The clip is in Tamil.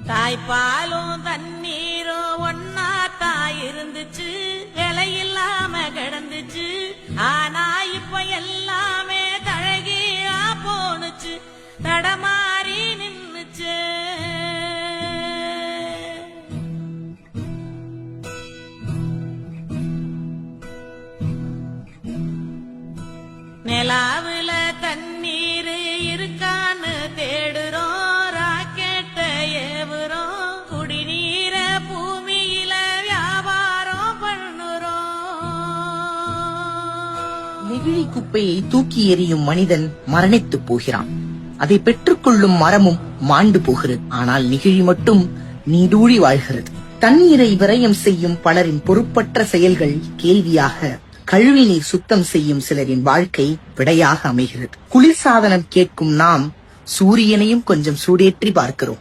தாய்ப்பாலும் தண்ணீரும் ஒன்னாத்தான் இருந்துச்சு, விலையில்லாம கிடந்துச்சு. ஆனா இப்ப எல்லாமே தழகியா போனுச்சு, தடமாறி நின்னுச்சு. நிலாவுல தண்ணீர் இருக்கான்னு தேடுறோம், ராக்கெட்ட ஏவுறோம், குடிநீர பூமியில வியாபாரம் பண்ணுறோம். நெகிழி குப்பையை தூக்கி எறியும் மனிதன் மரணித்து போகிறான். அதை பெற்றுக்கொள்ளும் மரமும் மாண்டு போகிறது. ஆனால் நெகிழி மட்டும் நீடூழி வாழ்கிறது. தண்ணீரை விரயம் செய்யும் பலரின் பொறுப்பற்ற செயல்கள் கேள்வியாக, கழிவுநீர் சுத்தம் செய்யும் சிலரின் வாழ்க்கை விடையாக அமைகிறது. குளிர்சாதனம் கேட்கும் நாம் சூரியனையும் கொஞ்சம் சூடேற்றி பார்க்கிறோம்.